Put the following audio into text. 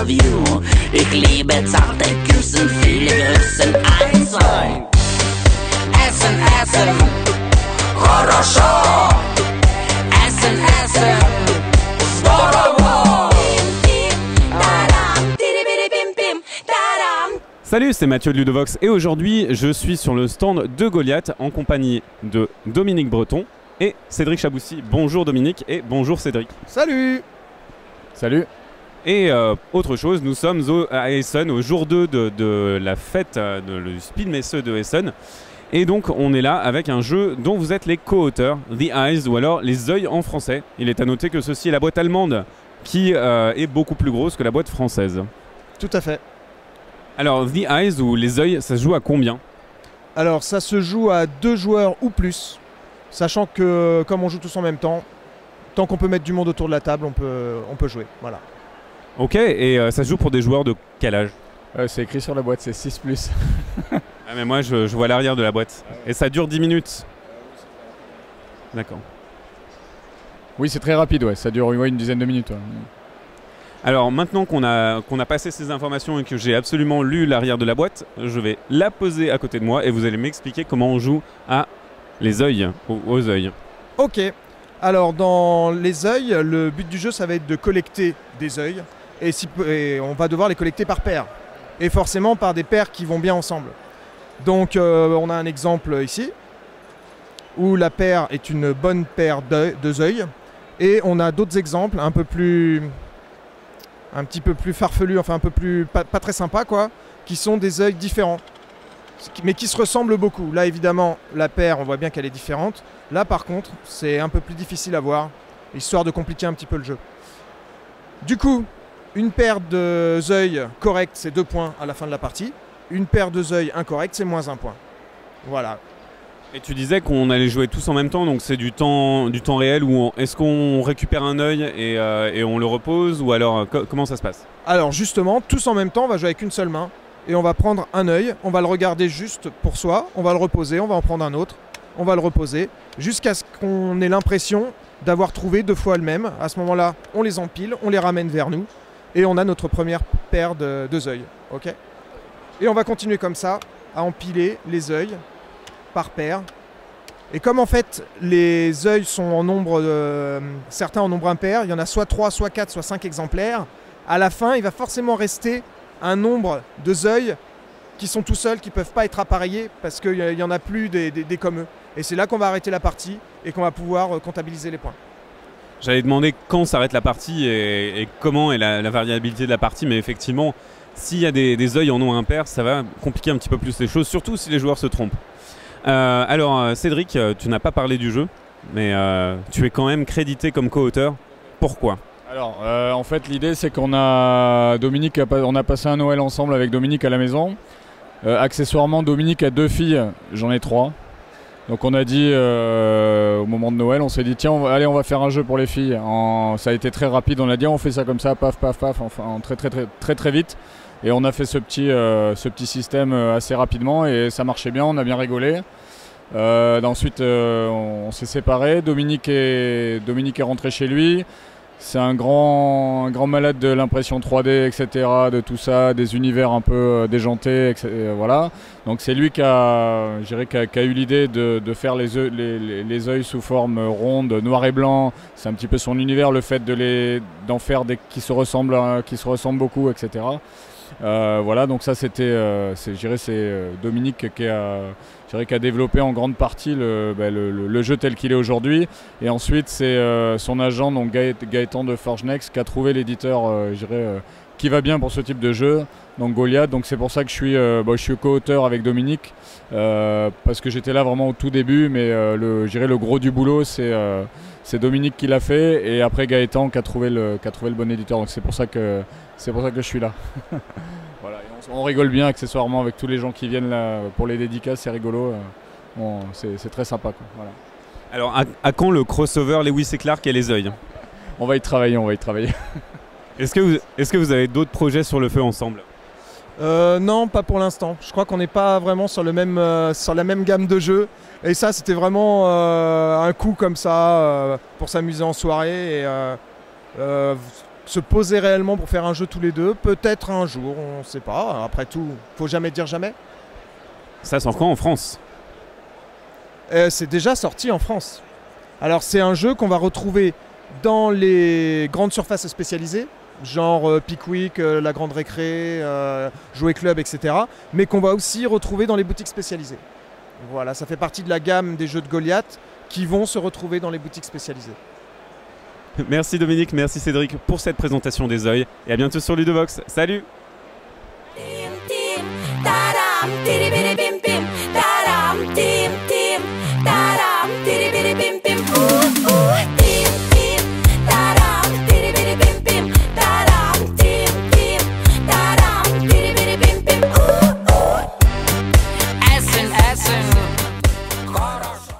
Interview. Ich liebe zarte Küssen, viele Grüßen einzeln. Essen, essen, хорошо. Essen, essen, здорово. Salut, c'est Mathieu de Ludovox et aujourd'hui je suis sur le stand de Goliath en compagnie de Dominique Breton et Cédric Chaboussi. Bonjour Dominique et bonjour Cédric. Salut. Salut. Et autre chose, nous sommes à Essen au jour 2 de la fête du Speed Messe de Essen. Et donc on est là avec un jeu dont vous êtes les co-auteurs, The Eyes, ou alors Les Yeux en français. Il est à noter que ceci est la boîte allemande qui est beaucoup plus grosse que la boîte française. Tout à fait. Alors The Eyes ou Les Yeux, ça se joue à combien? Alors ça se joue à 2 joueurs ou plus, sachant que comme on joue tous en même temps, tant qu'on peut mettre du monde autour de la table, on peut jouer. Voilà. Ok, et ça se joue pour des joueurs de quel âge? C'est écrit sur la boîte, c'est 6+. Ah mais moi je vois l'arrière de la boîte. Et ça dure 10 minutes. D'accord. Oui, c'est très rapide, ouais. Ça dure une dizaine de minutes. Ouais. Alors maintenant qu'on a passé ces informations et que j'ai absolument lu l'arrière de la boîte, je vais la poser à côté de moi et vous allez m'expliquer comment on joue à les yeux, aux yeux. Ok. Alors dans les yeux, le but du jeu ça va être de collecter des yeux et on va devoir les collecter par paire. Et forcément par des paires qui vont bien ensemble. Donc on a un exemple ici où la paire est une bonne paire de yeux et on a d'autres exemples un petit peu plus farfelus, enfin un peu plus pas très sympa quoi, qui sont des yeux différents, mais qui se ressemblent beaucoup. Là évidemment la paire on voit bien qu'elle est différente. Là par contre c'est un peu plus difficile à voir, histoire de compliquer un petit peu le jeu. Du coup, une paire de yeux corrects c'est 2 points à la fin de la partie. Une paire de yeux incorrects c'est -1 point. Voilà. Et tu disais qu'on allait jouer tous en même temps, donc c'est du temps réel où est-ce qu'on récupère un œil et on le repose ou alors comment ça se passe? Alors justement, tous en même temps, on va jouer avec une seule main et on va prendre un œil, on va le regarder juste pour soi, on va le reposer, on va en prendre un autre, on va le reposer jusqu'à ce qu'on ait l'impression d'avoir trouvé 2 fois le même. À ce moment-là, on les empile, on les ramène vers nous et on a notre première paire de yeux. Ok ? Et on va continuer comme ça à empiler les yeux par paire. Et comme en fait les yeux sont en nombre, certains en nombre impair, il y en a soit 3, soit 4, soit 5 exemplaires, à la fin il va forcément rester un nombre de yeux qui sont tout seuls, qui ne peuvent pas être appareillés parce qu'il n'y en a plus des comme eux. Et c'est là qu'on va arrêter la partie et qu'on va pouvoir comptabiliser les points. J'allais demander quand s'arrête la partie et comment est la variabilité de la partie, mais effectivement s'il y a des yeux en nombre impair, ça va compliquer un petit peu plus les choses, surtout si les joueurs se trompent. Alors Cédric, tu n'as pas parlé du jeu, mais tu es quand même crédité comme co-auteur. Pourquoi? Alors, en fait, l'idée c'est qu'on a on a passé un Noël ensemble avec Dominique à la maison. Accessoirement, Dominique a 2 filles, j'en ai 3. Donc on a dit au moment de Noël, on s'est dit tiens, allez, on va faire un jeu pour les filles. Ça a été très rapide, on a dit on fait ça comme ça, paf, paf, paf, enfin très vite. Et on a fait ce petit système assez rapidement et ça marchait bien, on a bien rigolé. Ensuite, on s'est séparés. Dominique est rentré chez lui. C'est un grand malade de l'impression 3D, etc., de tout ça, des univers un peu déjantés, etc., voilà. Donc c'est lui qui a eu l'idée de faire les yeux sous forme ronde, noir et blanc. C'est un petit peu son univers, le fait d'en faire des qui se ressemblent beaucoup, etc. Voilà, donc ça c'était, c'est Dominique qui a développé en grande partie le jeu tel qu'il est aujourd'hui. Et ensuite c'est son agent, donc Gaëtan de Forgenex, qui a trouvé l'éditeur qui va bien pour ce type de jeu, donc Goliath. Donc c'est pour ça que je suis co-auteur avec Dominique, parce que j'étais là vraiment au tout début, mais le gros du boulot c'est Dominique qui l'a fait, et après Gaëtan qui a trouvé le bon éditeur. Donc c'est pour ça que je suis là. Voilà, et on rigole bien accessoirement avec tous les gens qui viennent là pour les dédicaces, c'est rigolo. C'est très sympa, quoi. Voilà. Alors à quand le crossover Lewis et Clark et les yeux? On va y travailler. Est-ce que vous avez d'autres projets sur le feu ensemble? Non, pas pour l'instant. Je crois qu'on n'est pas vraiment sur la même gamme de jeux. Et ça, c'était vraiment un coup comme ça pour s'amuser en soirée. Et se poser réellement pour faire un jeu tous les deux. Peut-être un jour, on ne sait pas. Après tout, faut jamais dire jamais. Ça sort quand en France? C'est déjà sorti en France. Alors c'est un jeu qu'on va retrouver dans les grandes surfaces spécialisées, genre Pickwick, la Grande Récré, Jouet Club, etc. Mais qu'on va aussi retrouver dans les boutiques spécialisées. Voilà, ça fait partie de la gamme des jeux de Goliath qui vont se retrouver dans les boutiques spécialisées. Merci Dominique, merci Cédric pour cette présentation des œils et à bientôt sur Ludovox. Salut! Tim, tim, taram, tiribiri.